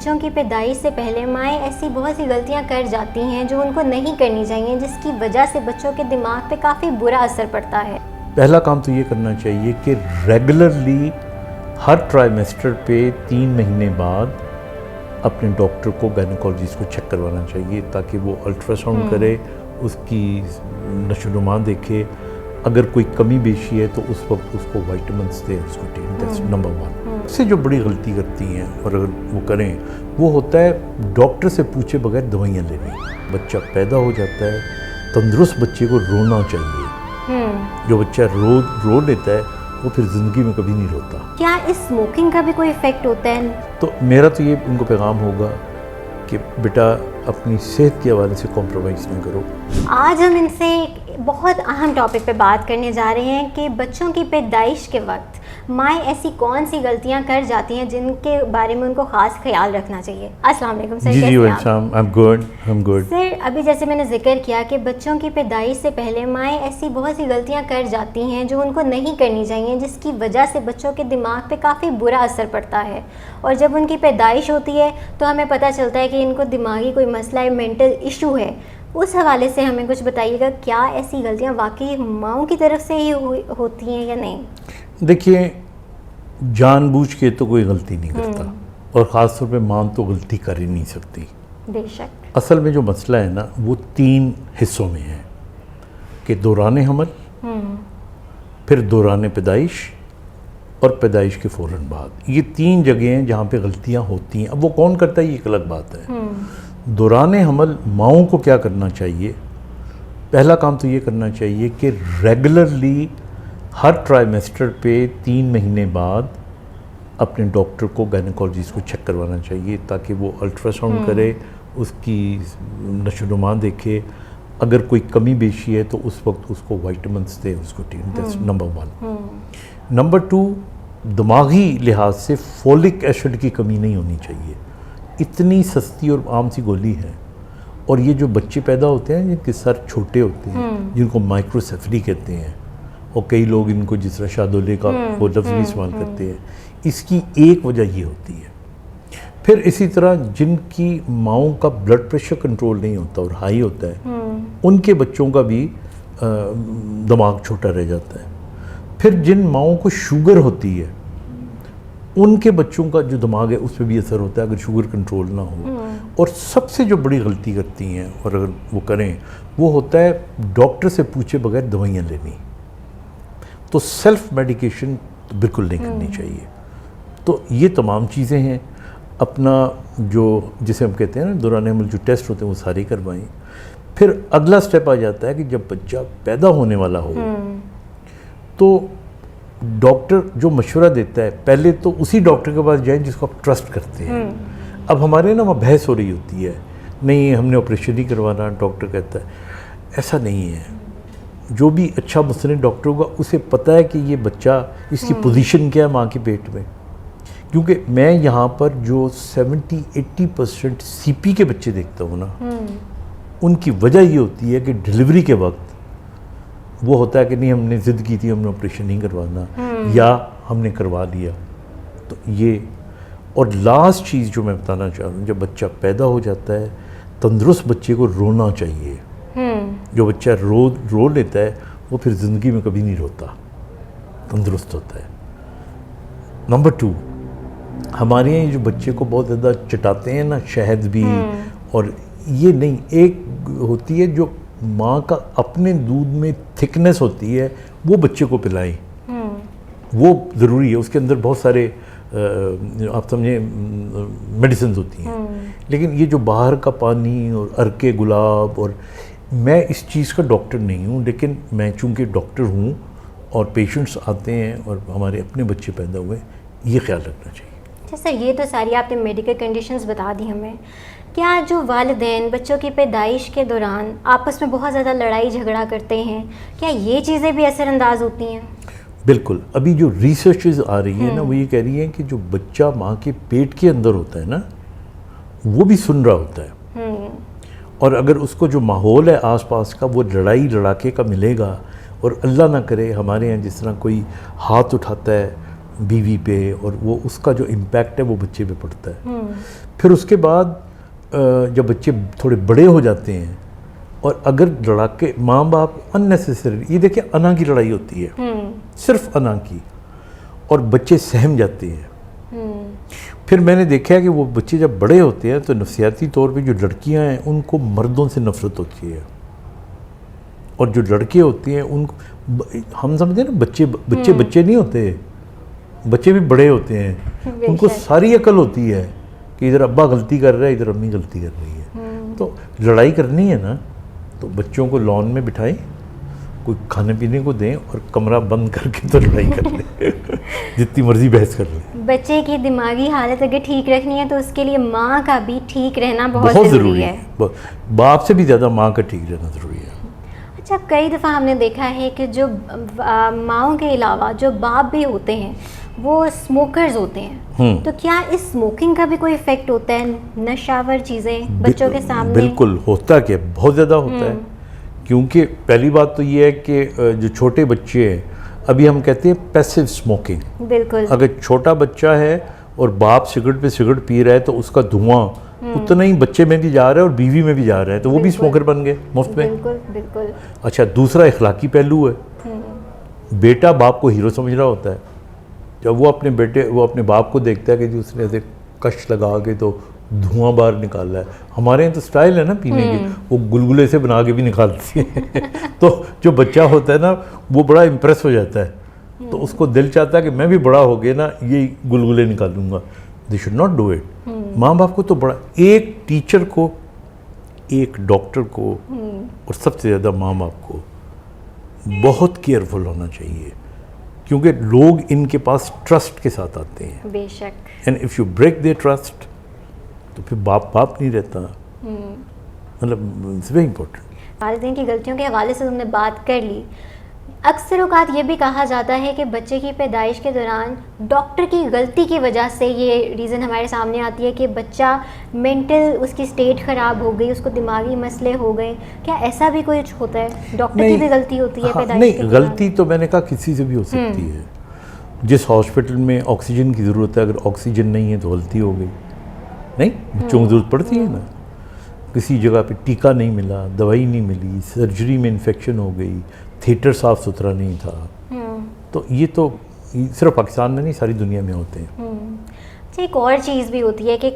بچوں کی پیدائش سے پہلے مائیں ایسی بہت سی غلطیاں کر جاتی ہیں جو ان کو نہیں کرنی چاہیے، جس کی وجہ سے بچوں کے دماغ پہ کافی برا اثر پڑتا ہے۔ پہلا کام تو یہ کرنا چاہیے کہ ریگولرلی ہر ٹرائیمیسٹر پہ 3 مہینے بعد اپنے ڈاکٹر کو گائنیکالوجسٹ کو چیک کروانا چاہیے، تاکہ وہ الٹرا ساؤنڈ کرے، اس کی نشو و نما دیکھے، اگر کوئی کمی بیشی ہے تو اس وقت اس کو وائٹامنس دے، اس کو دیٹس نمبر 1۔ سے جو بڑی غلطی کرتی ہیں اور اگر وہ کریں، وہ ہوتا ہے ڈاکٹر سے پوچھے بغیر دوائیاں لینی۔ بچہ پیدا ہو جاتا ہے، تندرست بچے کو رونا چاہیے۔ جو بچہ رو لیتا ہے وہ پھر زندگی میں کبھی نہیں روتا۔ کیا اس اسموکنگ کا بھی کوئی ایفیکٹ ہوتا ہے؟ تو میرا تو یہ ان کو پیغام ہوگا کہ بیٹا اپنی صحت کے حوالے سے کمپرومائز نہ کرو۔ آج ہم ان سے ایک بہت اہم ٹاپک پہ بات کرنے جا رہے ہیں کہ بچوں کی پیدائش کے وقت مائیں ایسی کون سی غلطیاں کر جاتی ہیں جن کے بارے میں ان کو خاص خیال رکھنا چاہیے۔ السلام علیکم سر، جی I'm good۔ سر ابھی جیسے میں نے ذکر کیا کہ بچوں کی پیدائش سے پہلے مائیں ایسی بہت سی غلطیاں کر جاتی ہیں جو ان کو نہیں کرنی چاہیے، جس کی وجہ سے بچوں کے دماغ پہ کافی برا اثر پڑتا ہے، اور جب ان کی پیدائش ہوتی ہے تو ہمیں پتہ چلتا ہے کہ ان کو دماغی کوئی مسئلہ ہے، مینٹل ایشو ہے۔ اس حوالے سے ہمیں کچھ بتائیے گا، کیا ایسی غلطیاں واقعی ماؤں کی طرف سے ہی ہوتی ہیں یا نہیں؟ دیکھیے، جان بوجھ کے تو کوئی غلطی نہیں کرتا، اور خاص طور پہ ماں تو غلطی کر ہی نہیں سکتی۔ بے شک۔ اصل میں جو مسئلہ ہے نا، وہ 3 حصوں میں ہے کہ دوران حمل، پھر دوران پیدائش، اور پیدائش کے فوراً بعد۔ یہ 3 جگہیں ہیں جہاں پہ غلطیاں ہوتی ہیں۔ اب وہ کون کرتا ہے یہ ایک الگ بات ہے۔ دوران حمل ماؤں کو کیا کرنا چاہیے؟ پہلا کام تو یہ کرنا چاہیے کہ ریگولرلی ہر ٹرائیمیسٹر پہ 3 مہینے بعد اپنے ڈاکٹر کو گائنیکالوجسٹ کو چیک کروانا چاہیے، تاکہ وہ الٹرا ساؤنڈ کرے، اس کی نشو و نما دیکھے، اگر کوئی کمی بیشی ہے تو اس وقت اس کو وائٹامنس دے، اس کو دیٹس نمبر 1۔ نمبر 2، دماغی لحاظ سے فولک ایسڈ کی کمی نہیں ہونی چاہیے۔ اتنی سستی اور عام سی گولی ہے، اور یہ جو بچے پیدا ہوتے ہیں جن کے سر چھوٹے ہوتے ہیں، جن کو مائکروسیفلی کہتے ہیں، اور کئی لوگ ان کو جس طرح شادولے کا وہ لفظ بھی استعمال کرتے ہیں، اس کی ایک وجہ یہ ہوتی ہے۔ پھر اسی طرح جن کی ماؤں کا بلڈ پریشر کنٹرول نہیں ہوتا اور ہائی ہوتا ہے، ان کے بچوں کا بھی دماغ چھوٹا رہ جاتا ہے۔ پھر جن ماؤں کو شوگر ہوتی ہے، ان کے بچوں کا جو دماغ ہے اس پہ بھی اثر ہوتا ہے اگر شوگر کنٹرول نہ ہو۔ اور سب سے جو بڑی غلطی کرتی ہیں اور اگر وہ کریں، وہ ہوتا ہے ڈاکٹر سے پوچھے بغیر دوائیاں لینی۔ تو سیلف میڈیکیشن تو بالکل نہیں کرنی چاہیے۔ تو یہ تمام چیزیں ہیں۔ اپنا جو جسے ہم کہتے ہیں نا دوران حمل جو ٹیسٹ ہوتے ہیں وہ سارے کروائیں۔ پھر اگلا سٹیپ آ جاتا ہے کہ جب بچہ پیدا ہونے والا ہو تو ڈاکٹر جو مشورہ دیتا ہے، پہلے تو اسی ڈاکٹر کے پاس جائیں جس کو آپ ٹرسٹ کرتے ہیں۔ اب ہمارے نا وہاں بحث ہو رہی ہوتی ہے، نہیں ہم نے آپریشن ہی کروانا، ڈاکٹر کہتا ہے ایسا نہیں ہے۔ جو بھی اچھا مسلم ڈاکٹر ہوگا اسے پتہ ہے کہ یہ بچہ اس کی پوزیشن کیا ہے ماں کے پیٹ میں۔ کیونکہ میں یہاں پر جو 70-80% سی پی کے بچے دیکھتا ہوں نا، ان کی وجہ یہ ہوتی ہے کہ ڈیلیوری کے وقت وہ ہوتا ہے کہ نہیں ہم نے ضد کی تھی، ہم نے آپریشن نہیں کروانا، یا ہم نے کروا لیا۔ تو یہ، اور لاسٹ چیز جو میں بتانا چاہ رہا ہوں، جب بچہ پیدا ہو جاتا ہے، تندرست بچے کو رونا چاہیے۔ جو بچہ رو لیتا ہے وہ پھر زندگی میں کبھی نہیں روتا، تندرست ہوتا ہے۔ نمبر 2، ہمارے یہاں جو بچے کو بہت زیادہ چٹاتے ہیں نا، شہد بھی، اور یہ نہیں، ایک ہوتی ہے جو ماں کا اپنے دودھ میں تھکنس ہوتی ہے، وہ بچے کو پلائیں، وہ ضروری ہے۔ اس کے اندر بہت سارے آپ سمجھیں میڈیسنز ہوتی ہیں، لیکن یہ جو باہر کا پانی اور عرق گلاب، اور میں اس چیز کا ڈاکٹر نہیں ہوں، لیکن میں چونکہ ڈاکٹر ہوں اور پیشنٹس آتے ہیں اور ہمارے اپنے بچے پیدا ہوئے، یہ خیال رکھنا چاہیے۔ اچھا سر، یہ تو ساری آپ نے میڈیکل کنڈیشنز بتا دی ہمیں۔ کیا جو والدین بچوں کی پیدائش کے دوران آپس میں بہت زیادہ لڑائی جھگڑا کرتے ہیں، کیا یہ چیزیں بھی اثر انداز ہوتی ہیں؟ بالکل۔ ابھی جو ریسرچز آ رہی ہیں نا، وہ یہ کہہ رہی ہیں کہ جو بچہ ماں کے پیٹ کے اندر ہوتا ہے نا، وہ بھی سن رہا ہوتا ہے، اور اگر اس کو جو ماحول ہے آس پاس کا وہ لڑائی لڑاکے کا ملے گا، اور اللہ نہ کرے ہمارے یہاں جس طرح کوئی ہاتھ اٹھاتا ہے بیوی پہ، اور وہ اس کا جو امپیکٹ ہے وہ بچے پہ پڑتا ہے. پھر اس کے بعد جب بچے تھوڑے بڑے ہو جاتے ہیں اور اگر لڑاکے ماں باپ اننیسیسری، یہ دیکھیں انا کی لڑائی ہوتی ہے، صرف انا کی، اور بچے سہم جاتے ہیں. پھر میں نے دیکھا ہے کہ وہ بچے جب بڑے ہوتے ہیں تو نفسیاتی طور پہ جو لڑکیاں ہیں ان کو مردوں سے نفرت ہوتی ہے، اور جو لڑکے ہوتے ہیں ان کو ہم سمجھتے ہیں نا بچے نہیں ہوتے، بچے بھی بڑے ہوتے ہیں، ان کو ساری عقل ہوتی ہے کہ ادھر ابا غلطی کر رہا ہے، ادھر امی غلطی کر رہی ہے. تو لڑائی کرنی ہے نا تو بچوں کو لان میں بٹھائیں، کوئی کھانے پینے کو دیں اور کمرہ بند کر کے تو لڑائی کر لیں جتنی مرضی بحث کر لیں. بچے کی دماغی حالت اگر ٹھیک رکھنی ہے تو اس کے لیے ماں کا بھی ٹھیک رہنا بہت ضروری ہے. باپ سے بھی زیادہ ماں کا ٹھیک رہنا ضروری ہے. اچھا، کئی دفعہ ہم نے دیکھا ہے کہ جو ماؤں کے علاوہ جو باپ بھی ہوتے ہیں وہ اسموکرز ہوتے ہیں، تو کیا اس اسموکنگ کا بھی کوئی افیکٹ ہوتا ہے، نشاور چیزیں بچوں کے سامنے؟ بالکل ہوتا، کہ بہت زیادہ ہوتا ہے. کیونکہ پہلی بات تو یہ ہے کہ جو چھوٹے بچے ہیں، ابھی ہم کہتے ہیں پیسیو اسموکنگ. بالکل. اگر چھوٹا بچہ ہے اور باپ سگریٹ پہ سگریٹ پی رہا ہے تو اس کا دھواں اتنا ہی بچے میں بھی جا رہا ہے اور بیوی میں بھی جا رہا ہے، تو وہ بھی اسموکر بن گئے مفت میں. بالکل بالکل. اچھا، دوسرا اخلاقی پہلو ہے. بیٹا باپ کو ہیرو سمجھ رہا ہوتا ہے، جب وہ اپنے باپ کو دیکھتا ہے کہ جی اس نے ایسے کش لگا کے تو دھواں باہر نکالا ہے. ہمارے یہاں تو سٹائل ہے نا پینے کی، وہ گلگلے سے بنا کے بھی نکالتی ہیں تو جو بچہ ہوتا ہے نا وہ بڑا امپریس ہو جاتا ہے، تو اس کو دل چاہتا ہے کہ میں بھی بڑا ہو گیا نا یہ گلگلے نکالوں گا. They should not do it. ماں باپ کو تو بڑا، ایک ٹیچر کو، ایک ڈاکٹر کو، اور سب سے زیادہ ماں باپ کو بہت کیئرفل ہونا چاہیے، کیونکہ لوگ ان کے پاس ٹرسٹ کے ساتھ آتے ہیں. بے شک. And if you break they trust تو پھر باپ نہیں رہتا. مطلب اٹس ویری امپورٹنٹ. والدین کی غلطیوں کے حوالے سے تم نے بات کر لی. اکثر اوقات یہ بھی کہا جاتا ہے کہ بچے کی پیدائش کے دوران ڈاکٹر کی غلطی کی وجہ سے یہ ریزن ہمارے سامنے آتی ہے کہ بچہ مینٹل، اس کی سٹیٹ خراب ہو گئی، اس کو دماغی مسئلے ہو گئے. کیا ایسا بھی کچھ ہوتا ہے؟ ڈاکٹر کی بھی غلطی ہوتی ہے پیدائش کے دوران؟ نہیں، غلطی تو میں نے کہا کسی سے بھی ہو سکتی ہے. جس ہاسپٹل میں آکسیجن کی ضرورت ہے، اگر آکسیجن نہیں ہے تو غلطی ہو گئی. نہیں، بچوں کو ضرورت پڑتی ہے نا. کسی جگہ پہ ٹیکہ نہیں ملا، دوائی نہیں ملی، سرجری میں انفیکشن ہو گئی، تھیٹر صاف ستھرا نہیں تھا. تو یہ تو صرف پاکستان میں نہیں، ساری دنیا میں ہوتے ہیں. ایک اور چیز بھی ہوتی ہے کہ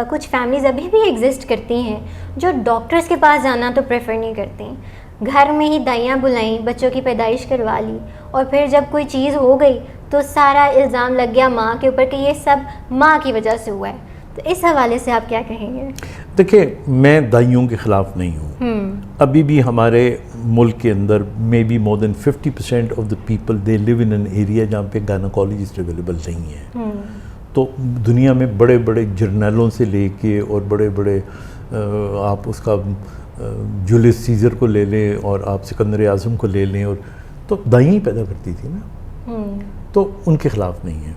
کچھ فیملیز ابھی بھی ایگزسٹ کرتی ہیں جو ڈاکٹرز کے پاس جانا تو پریفر نہیں کرتی، گھر میں ہی دائیاں بلائیں، بچوں کی پیدائش کروا لی، اور پھر جب کوئی چیز ہو گئی تو سارا الزام لگ گیا ماں کے اوپر کہ یہ سب ماں کی وجہ سے ہوا ہے. تو اس حوالے سے آپ کیا کہیں گے؟ دیکھیں، میں دائیوں کے خلاف نہیں ہوں. ابھی بھی ہمارے ملک کے اندر may be more than 50% of the people they live in an area جہاں پہ گائناکالوجسٹ اویلیبل نہیں ہیں. تو دنیا میں بڑے بڑے جرنیلوں سے لے کے اور بڑے بڑے آپ اس کا جولیس سیزر کو لے لیں اور آپ سکندر اعظم کو لے لیں، اور تو دائیاں ہی پیدا کرتی تھی نا. تو ان کے خلاف نہیں ہے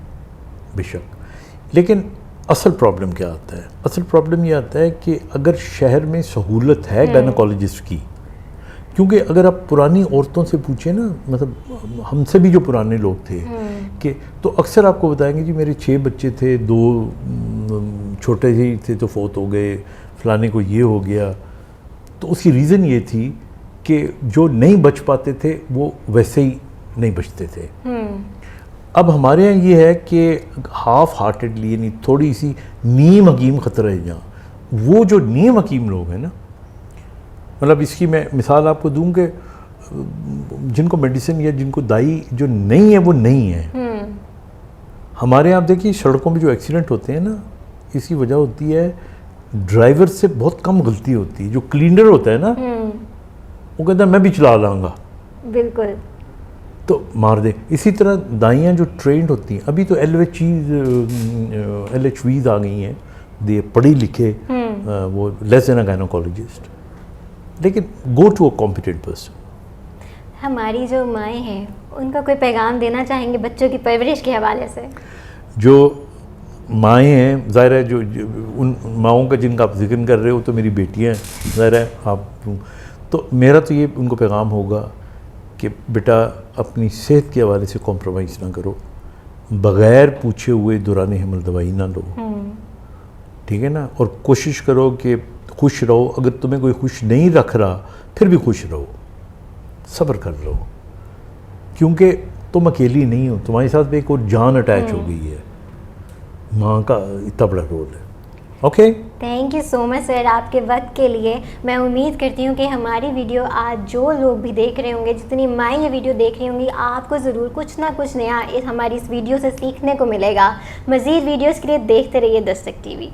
بے شک. لیکن اصل پرابلم کیا آتا ہے؟ اصل پرابلم یہ آتا ہے کہ اگر شہر میں سہولت ہے گائناکالوجسٹ کی، کیونکہ اگر آپ پرانی عورتوں سے پوچھیں نا، مطلب ہم سے بھی جو پرانے لوگ تھے، کہ تو اکثر آپ کو بتائیں گے جی میرے 6 بچے تھے، 2 چھوٹے ہی تھے تو فوت ہو گئے، فلانے کو یہ ہو گیا. تو اس کی ریزن یہ تھی کہ جو نہیں بچ پاتے تھے وہ ویسے ہی نہیں بچتے تھے. اب ہمارے یہاں یہ ہے کہ ہاف ہارٹیڈلی، یعنی تھوڑی سی نیم حکیم خطرہ ہے جہاں، وہ جو نیم حکیم لوگ ہیں نا، مطلب اس کی میں مثال آپ کو دوں کہ جن کو میڈیسن یا جن کو دائی جو نہیں ہے وہ نہیں ہے. ہمارے یہاں آپ دیکھیے سڑکوں پہ جو ایکسیڈنٹ ہوتے ہیں نا، اس کی وجہ ہوتی ہے ڈرائیور سے بہت کم غلطی ہوتی ہے. جو کلینر ہوتا ہے نا وہ کہتا ہے میں بھی چلا لاؤں گا، بالکل، تو مار دے. اسی طرح دائیاں جو ٹرینڈ ہوتی ہیں، ابھی تو ایل ایچ ویز آ گئی ہیں، دے پڑھی لکھے، وہ لیس دین اے گائناکالوجسٹ، لیکن go to a competent person. ہماری جو مائیں ہیں ان کا کوئی پیغام دینا چاہیں گے بچوں کی پرورش کے حوالے سے؟ جو مائیں ہیں، ظاہر ہے جو ان ماؤں کا جن کا آپ ذکر کر رہے ہو تو میری بیٹیاں ہیں، ظاہر ہے آپ، تو میرا تو یہ ان کو پیغام ہوگا کہ بیٹا اپنی صحت کے حوالے سے کمپرومائز نہ کرو. بغیر پوچھے ہوئے دوران حمل دوائی نہ لو، ٹھیک ہے نا، اور کوشش کرو کہ خوش رہو. اگر تمہیں کوئی خوش نہیں رکھ رہا پھر بھی خوش رہو، صبر کر لو، کیونکہ تم اکیلی نہیں ہو، تمہارے ساتھ بھی ایک اور جان اٹیچ ہو گئی ہے. ماں کا اتنا بڑا رول ہے. اوکے، تھینک یو سو مچ سر آپ کے وقت کے لیے. میں امید کرتی ہوں کہ ہماری ویڈیو آج جو لوگ بھی دیکھ رہے ہوں گے، جتنی مائیں یہ ویڈیو دیکھ رہی ہوں گی، آپ کو ضرور کچھ نہ کچھ نیا ہماری اس ویڈیو سے سیکھنے کو ملے گا. مزید ویڈیوز کے لیے دیکھتے رہیے دستک ٹی وی.